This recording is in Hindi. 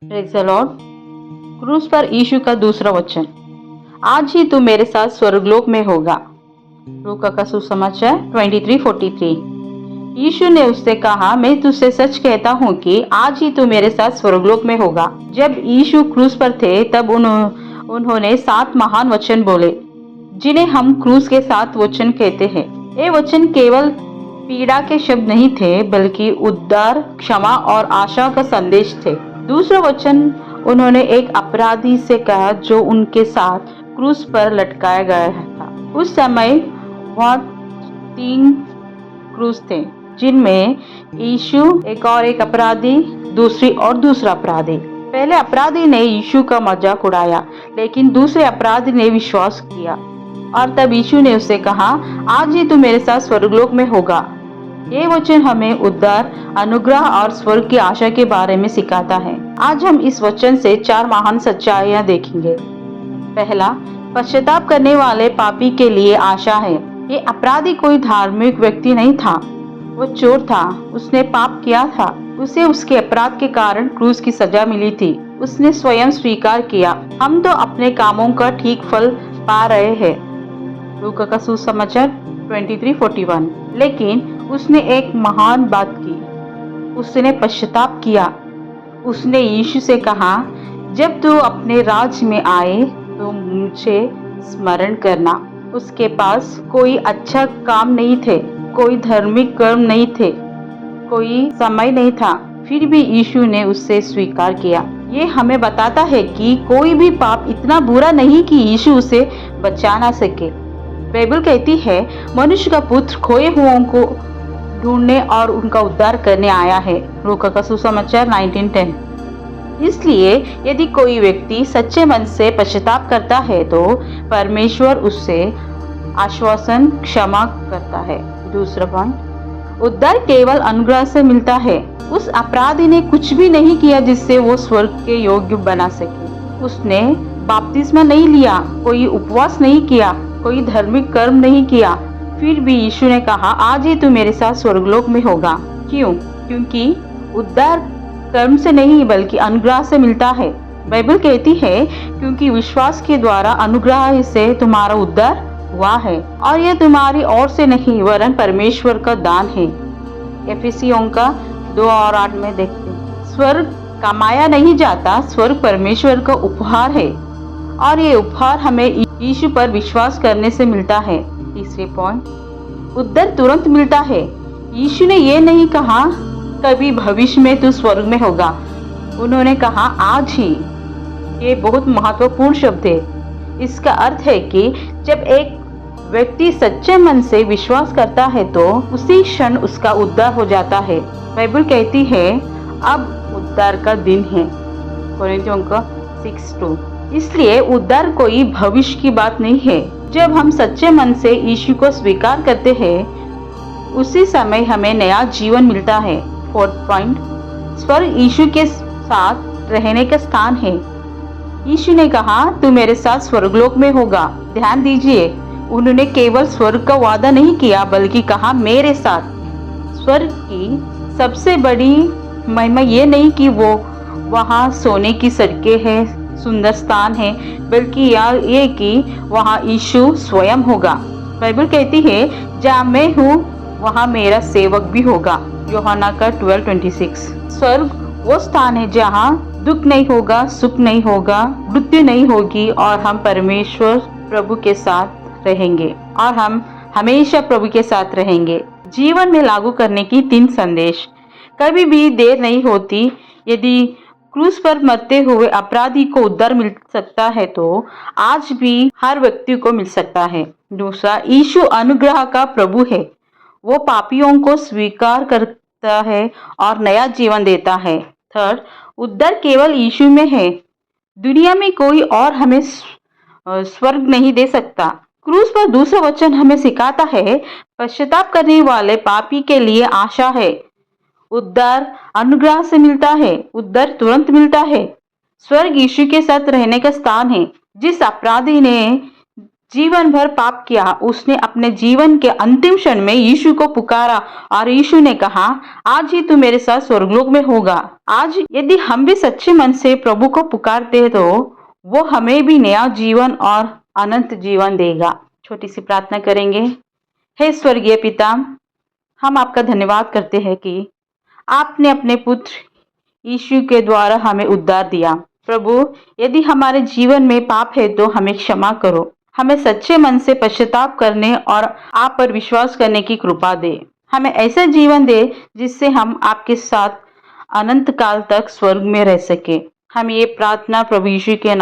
Praise the Lord. क्रूस पर यीशु का दूसरा वचन, आज ही तू मेरे साथ स्वर्गलोक में होगा। लूका का सुसमाचार 23:43। यीशु ने उससे कहा, मैं तुझसे सच कहता हूँ कि आज ही तू मेरे साथ स्वर्गलोक में होगा। जब यीशु क्रूस पर थे तब उन्होंने 7 महान वचन बोले, जिन्हें हम क्रूस के 7 वचन कहते हैं। ये वचन केवल पीड़ा के शब्द नहीं थे, बल्कि उद्धार, क्षमा और आशा का संदेश थे। दूसरा वचन उन्होंने एक अपराधी से कहा जो उनके साथ क्रूस पर लटकाया गया था। उस समय वहाँ 3 क्रूस थे, जिनमें यीशु, एक अपराधी, दूसरा अपराधी। पहले अपराधी ने यीशु का मजाक उड़ाया, लेकिन दूसरे अपराधी ने विश्वास किया और तब यीशु ने उससे कहा, आज ही तू मेरे साथ स्वर्गलोक में होगा। ये वचन हमें उद्धार, अनुग्रह और स्वर्ग की आशा के बारे में सिखाता है। आज हम इस वचन से 4 महान सच्चाइयां देखेंगे। पहला, पश्चाताप करने वाले पापी के लिए आशा है। ये अपराधी कोई धार्मिक व्यक्ति नहीं था, वो चोर था। उसने पाप किया था। उसे उसके अपराध के कारण क्रूस की सजा मिली थी। उसने स्वयं स्वीकार किया, हम तो अपने कामों का ठीक फल पा रहे हैं। लूका का सुसमाचार 23:41। लेकिन उसने एक महान बात की, उसने पश्चाताप किया। उसने यीशु से कहा, जब तू अपने राज्य में आए तो मुझे स्मरण करना। उसके पास कोई अच्छा काम नहीं थे, कोई धार्मिक कर्म नहीं थे, कोई समय नहीं था, फिर भी यीशु ने उससे स्वीकार किया। ये हमें बताता है कि कोई भी पाप इतना बुरा नहीं कि यीशु उसे बचा ना सके। बाइबल कहती है, मनुष्य का पुत्र खोए हुओं को ढूंढने और उनका उद्धार करने आया है। लूका का सुसमाचार 19:10। इसलिए यदि कोई व्यक्ति सच्चे मन से पश्चाताप करता है तो परमेश्वर उससे आश्वासन, क्षमा करता है। दूसरा पॉइंट, उद्धार केवल अनुग्रह से मिलता है। उस अपराधी ने कुछ भी नहीं किया जिससे वो स्वर्ग के योग्य बना सके। उसने बपतिस्मा नहीं लिया, कोई उपवास नहीं किया, कोई धार्मिक कर्म नहीं किया, फिर भी यीशु ने कहा, आज ही तू मेरे साथ स्वर्गलोक में होगा। क्यों? क्योंकि उद्धार कर्म से नहीं बल्कि अनुग्रह से मिलता है। बाइबल कहती है, क्योंकि विश्वास के द्वारा अनुग्रह से तुम्हारा उद्धार हुआ है और यह तुम्हारी ओर से नहीं वरन परमेश्वर का दान है। एफिसियों का 2:8 में देखते हैं। स्वर्ग कमाया नहीं जाता, स्वर्ग परमेश्वर का उपहार है और ये उपहार हमें यीशु पर विश्वास करने से मिलता है। तीसरे पॉइंट, उद्धार तुरंत मिलता है। यीशु ने ये नहीं कहा कभी भविष्य में तू स्वर्ग में होगा, उन्होंने कहा आज ही। ये बहुत महत्वपूर्ण शब्द है। इसका अर्थ है कि जब एक व्यक्ति सच्चे मन से विश्वास करता है तो उसी क्षण उसका उद्धार हो जाता है। बाइबल कहती है, अब उद्धार का दिन है। कोरिन्थियों का 6:2। इसलिए उद्धार कोई भविष्य की बात नहीं है। जब हम सच्चे मन से यीशु को स्वीकार करते हैं, उसी समय हमें नया जीवन मिलता है। फोर्थ पॉइंट, स्वर्ग यीशु के साथ रहने का स्थान है। यीशु ने कहा, तू मेरे साथ स्वर्गलोक में होगा। ध्यान दीजिए, उन्होंने केवल स्वर्ग का वादा नहीं किया बल्कि कहा मेरे साथ। स्वर्ग की सबसे बड़ी महिमा ये नहीं कि वो वहाँ सोने की सड़कें हैं, सुंदर स्थान है, बल्कि ये कि वहाँ यीशु स्वयं होगा। बाइबल कहती है, जहाँ मैं हूँ वहाँ मेरा सेवक भी होगा। यूहन्ना का 12:26। स्वर्ग वो स्थान है जहाँ दुख नहीं होगा, सुख नहीं होगा, मृत्यु नहीं होगी और हम परमेश्वर प्रभु के साथ रहेंगे और हम हमेशा प्रभु के साथ रहेंगे। जीवन में लागू करने की 3 संदेश। कभी भी देर नहीं होती। यदि क्रूस पर मरते हुए अपराधी को उद्धार मिल सकता है तो आज भी हर व्यक्ति को मिल सकता है। दूसरा, यीशु अनुग्रह का प्रभु है। वो पापियों को स्वीकार करता है और नया जीवन देता है। थर्ड, उद्धार केवल यीशु में है। दुनिया में कोई और हमें स्वर्ग नहीं दे सकता। क्रूस पर दूसरा वचन हमें सिखाता है, पश्चाताप करने वाले पापी के लिए आशा है। उद्धार अनुग्रह से मिलता है। उद्धार तुरंत मिलता है। स्वर्ग यीशु के साथ रहने का स्थान है। जिस अपराधी ने जीवन भर पाप किया, उसने अपने जीवन के अंतिम क्षण में यीशु को पुकारा और यीशु ने कहा, आज ही तू मेरे साथ स्वर्गलोक में होगा। आज यदि हम भी सच्चे मन से प्रभु को पुकारते हैं तो वो हमें भी नया जीवन और अनंत जीवन देगा। छोटी सी प्रार्थना करेंगे। हे स्वर्गीय पिता, हम आपका धन्यवाद करते हैं कि आपने अपने पुत्र यीशु के द्वारा हमें उद्धार दिया। प्रभु, यदि हमारे जीवन में पाप है तो हमें क्षमा करो। हमें सच्चे मन से पश्चाताप करने और आप पर विश्वास करने की कृपा दे। हमें ऐसा जीवन दे जिससे हम आपके साथ अनंत काल तक स्वर्ग में रह सके। हम ये प्रार्थना प्रभु यीशु के नाम